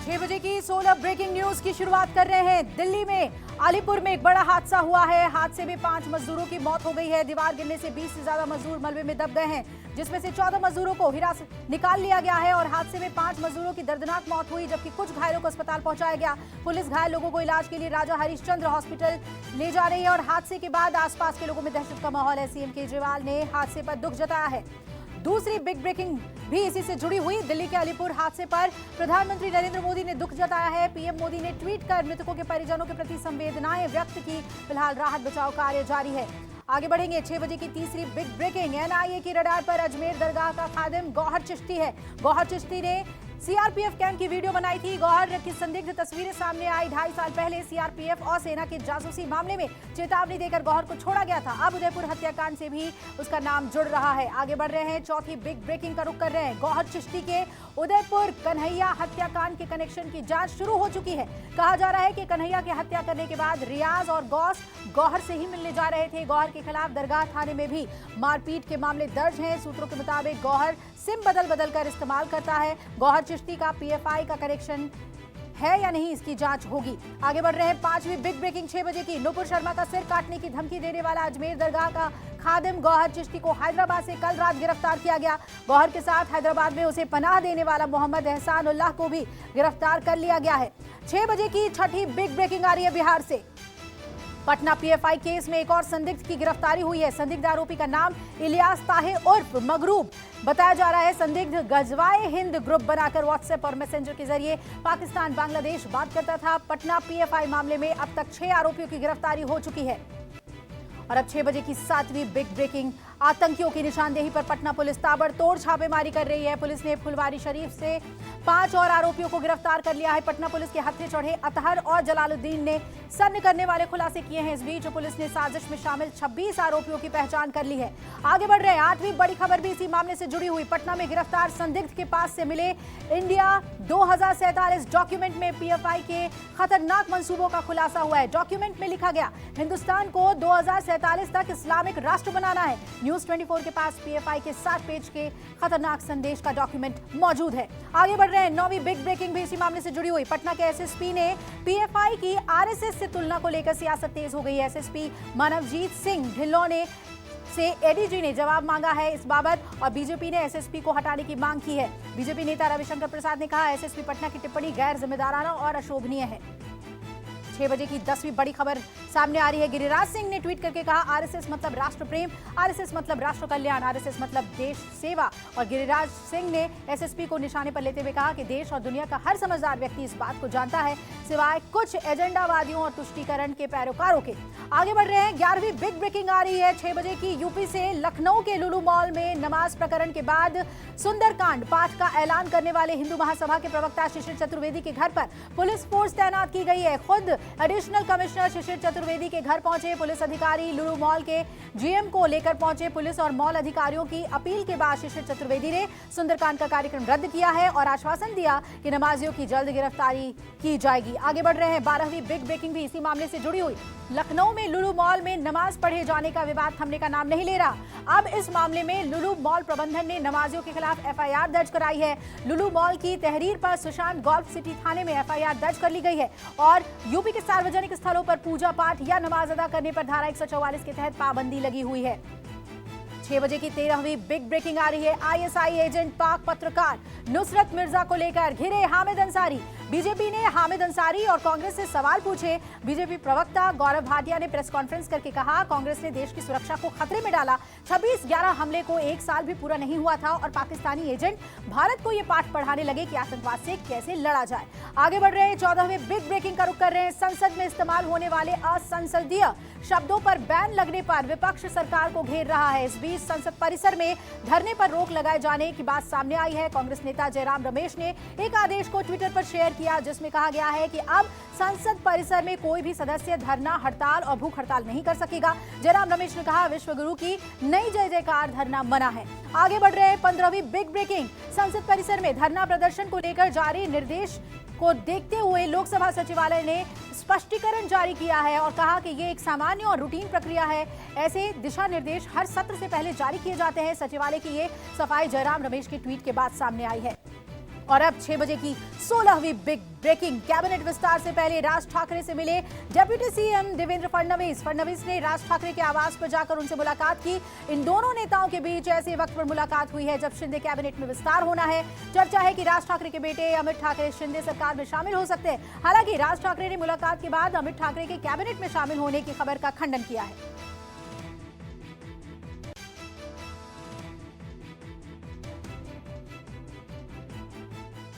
6 बजे की 16 breaking news की शुरुआत कर रहे हैं। दिल्ली में अलीपुर में एक बड़ा हादसा हुआ है। हादसे में 5 मजदूरों की मौत हो गई है। दीवार गिरने से 20 से ज्यादा मजदूर मलबे में दब गए हैं, जिसमें से 14 मजदूरों को हिरासत निकाल लिया गया है और हादसे में 5 मजदूरों की दर्दनाक मौत हुई, जबकि कुछ घायलों को अस्पताल पहुंचाया गया। पुलिस घायल लोगों को इलाज के लिए राजा हरिश्चंद्र हॉस्पिटल ले जा रही है और हादसे के बाद आसपास के लोगों में दहशत का माहौल है। सीएम केजरीवाल ने हादसे पर दुख जताया है। दूसरी बिग ब्रेकिंग भी इसी से जुड़ी हुई। दिल्ली के अलीपुर हादसे पर प्रधानमंत्री नरेंद्र मोदी ने दुख जताया है। पीएम मोदी ने ट्वीट कर मृतकों के परिजनों के प्रति संवेदनाएं व्यक्त की। फिलहाल राहत बचाव कार्य जारी है। आगे बढ़ेंगे। 6 बजे की तीसरी बिग ब्रेकिंग। एनआईए की रडार पर अजमेर दरगाह का खादिम गौहर चिश्ती है। गौहर चिश्ती ने सीआरपीएफ कैंप की वीडियो बनाई थी। गौहर की संदिग्ध तस्वीरें सामने आई। 2.5 साल पहले सीआरपीएफ और सेना के जासूसी मामले में चेतावनी देकर गौहर को छोड़ा गया था। अब उदयपुर हत्याकांड से भी उसका नाम जुड़ रहा है। आगे बढ़ रहे हैं। चौथी बिग ब्रेकिंग का रुख कर रहे हैं। गौहर चिश्ती के उदयपुर कन्हैया हत्याकांड के कनेक्शन की जांच शुरू हो चुकी है। कहा जा रहा है कि कन्हैया की हत्या करने के बाद रियाज और गौस गौहर से ही मिलने जा रहे थे। गौहर के खिलाफ दरगाह थाने में भी मारपीट के मामले दर्ज हैं। सूत्रों के मुताबिक गौहर सिम बदल कर इस्तेमाल करता है। गौहर चिश्ती का पीएफआई का कनेक्शन है या नहीं, इसकी जांच होगी। आगे बढ़ रहे हैं। 5वीं बिग ब्रेकिंग 6 बजे की। नुपुर शर्मा का सिर काटने की धमकी देने वाला अजमेर दरगाह का खादिम गौहर चिश्ती को हैदराबाद से कल रात गिरफ्तार किया गया। गौहर के साथ हैदराबाद में उसे पनाह देने वाला मोहम्मद एहसान उल्लाह को भी गिरफ्तार कर लिया गया है। 6 बजे की छठी बिग ब्रेकिंग आ रही है बिहार से। पटना पीएफआई केस में एक और संदिग्ध की गिरफ्तारी हुई है। संदिग्ध आरोपी का नाम इलियास ताहे उर्फ मगरूब बताया जा रहा है। संदिग्ध गजवाए हिंद ग्रुप बनाकर व्हाट्सएप और मैसेंजर के जरिए पाकिस्तान बांग्लादेश बात करता था। पटना पीएफआई मामले में अब तक 6 आरोपियों की गिरफ्तारी हो चुकी है। और अब 6 बजे की 7वीं बिग ब्रेकिंग। आतंकियों की निशानदेही पर पटना पुलिस ताबड़तोड़ छापेमारी कर रही है। पुलिस ने फुलवारी शरीफ से 5 और आरोपियों को गिरफ्तार कर लिया है। पटना पुलिस के हत्थे चढ़े अतहर और जलालुद्दीन ने सन्न करने वाले खुलासे किए हैं। इस बीच पुलिस ने साजिश में शामिल 26 आरोपियों की पहचान कर ली है। आगे बढ़ रहे हैं। 8वीं बड़ी खबर भी इसी मामले से जुड़ी हुई। पटना में गिरफ्तार संदिग्ध के पास से मिले इंडिया 2047 डॉक्यूमेंट में पीएफआई के खतरनाक मंसूबों का खुलासा हुआ है। डॉक्यूमेंट में लिखा गया, हिंदुस्तान को 2047 तक इस्लामिक राष्ट्र बनाना है। न्यूज 24 के पास पीएफआई के 7 पेज के खतरनाक संदेश का डॉक्यूमेंट मौजूद है। आगे बढ़ रहे हैं। 9वीं बिग ब्रेकिंग भी इसी मामले से जुड़ी हुई। पटना के एसएसपी ने पीएफआई की आरएसएस से तुलना को लेकर सियासत तेज हो गई है। एसएसपी मानवजीत सिंह ढिल्लों ने से एडीजी ने जवाब मांगा है इस बाबत और बीजेपी ने एसएसपी को हटाने की मांग की है। बीजेपी नेता रविशंकर प्रसाद ने कहा, एसएसपी पटना की टिप्पणी गैर जिम्मेदाराना और अशोभनीय है। 6 बजे की 10वीं बड़ी खबर सामने आ रही है। गिरिराज सिंह ने ट्वीट करके कहा, आरएसएस मतलब राष्ट्र प्रेम, आरएसएस मतलब राष्ट्र कल्याण, आरएसएस मतलब देश सेवा। और गिरिराज सिंह ने एसएसपी को निशाने पर लेते हुए कहा कि देश और दुनिया का हर समझदार व्यक्ति इस बात को जानता है, सिवाय कुछ एजेंडावादियों और तुष्टीकरण के पैरोकारों के। आगे बढ़ रहे हैं। 11वीं बिग ब्रेकिंग आ रही है 6 बजे की। यूपी से लखनऊ के लुलु मॉल में नमाज प्रकरण के बाद सुंदरकांड पाठ का ऐलान करने वाले हिंदू महासभा के प्रवक्ता शिशिर चतुर्वेदी के घर पर पुलिस फोर्स तैनात की गई है। खुद एडिशनल कमिश्नर शिशिर चतुर्वेदी के घर पहुंचे पुलिस अधिकारी लुलु मॉल के जीएम को लेकर पहुंचे। पुलिस और मॉल अधिकारियों की अपील के बाद शिशिर चतुर्वेदी ने सुंदरकांड का कार्यक्रम रद्द किया है और आश्वासन दिया कि नमाजियों की जल्द गिरफ्तारी की जाएगी। आगे बढ़ रहे हैं। 12वीं बिग ब्रेकिंग भी इसी मामले से जुड़ी हुई। लखनऊ में लुलु मॉल में नमाज पढ़े जाने का विवाद थमने का नाम नहीं ले रहा। अब इस मामले में लुलु मॉल प्रबंधन ने नमाजियों के खिलाफ एफआईआर दर्ज कराई है। लुलु मॉल की तहरीर पर सुशांत गोल्फ सिटी थाने में एफआईआर दर्ज कर ली गई है और यूपी के सार्वजनिक स्थलों पर पूजा पाठ या नमाज अदा करने पर धारा 144 के तहत पाबंदी लगी हुई है। 6 बजे की 13वीं बिग ब्रेकिंग आ रही है। आईएसआई एजेंट पाक पत्रकार नुसरत मिर्जा को लेकर घिरे हामिद अंसारी। बीजेपी ने हामिद अंसारी और कांग्रेस से सवाल पूछे। बीजेपी प्रवक्ता गौरव भाटिया ने प्रेस कॉन्फ्रेंस करके कहा, कांग्रेस ने देश की सुरक्षा को खतरे में डाला। 26/11 हमले को 1 साल भी पूरा नहीं हुआ था और पाकिस्तानी एजेंट भारत को ये पाठ पढ़ाने लगे कि आतंकवाद से कैसे लड़ा जाए। आगे बढ़ रहे हैं। 14वीं बिग ब्रेकिंग का रुख कर रहे हैं। संसद में इस्तेमाल होने वाले असंसदीय शब्दों पर बैन लगने पर विपक्ष सरकार को घेर रहा है। इस बीच संसद परिसर में धरने पर रोक लगाए जाने की बात सामने आई है। कांग्रेस नेता जयराम रमेश ने एक आदेश को ट्विटर पर शेयर किया, जिसमें कहा गया है कि अब संसद परिसर में कोई भी सदस्य धरना, हड़ताल और भूख हड़ताल नहीं कर सकेगा। जयराम रमेश ने कहा, विश्व गुरु की नई जय जयकार धरना मना है। आगे बढ़ रहे हैं। 15वीं बिग ब्रेकिंग। संसद परिसर में धरना प्रदर्शन को लेकर जारी निर्देश को देखते हुए लोकसभा सचिवालय ने स्पष्टीकरण जारी किया है और कहा कि ये एक सामान्य और रूटीन प्रक्रिया है। ऐसे दिशा निर्देश हर सत्र से पहले जारी किए जाते हैं। सचिवालय की ये सफाई जयराम रमेश के ट्वीट के बाद सामने आई है। और अब 6 बजे की 16वीं बिग ब्रेकिंग। कैबिनेट विस्तार से पहले राज ठाकरे से मिले डेप्यूटी सीएम देवेंद्र फडणवीस। फडणवीस ने राज ठाकरे के आवास पर जाकर उनसे मुलाकात की। इन दोनों नेताओं के बीच ऐसे वक्त पर मुलाकात हुई है जब शिंदे कैबिनेट में विस्तार होना है। चर्चा है कि राज ठाकरे के बेटे अमित ठाकरे शिंदे सरकार में शामिल हो सकते हैं। हालांकि राज ठाकरे ने मुलाकात के बाद अमित ठाकरे के कैबिनेट में शामिल होने की खबर का खंडन किया है।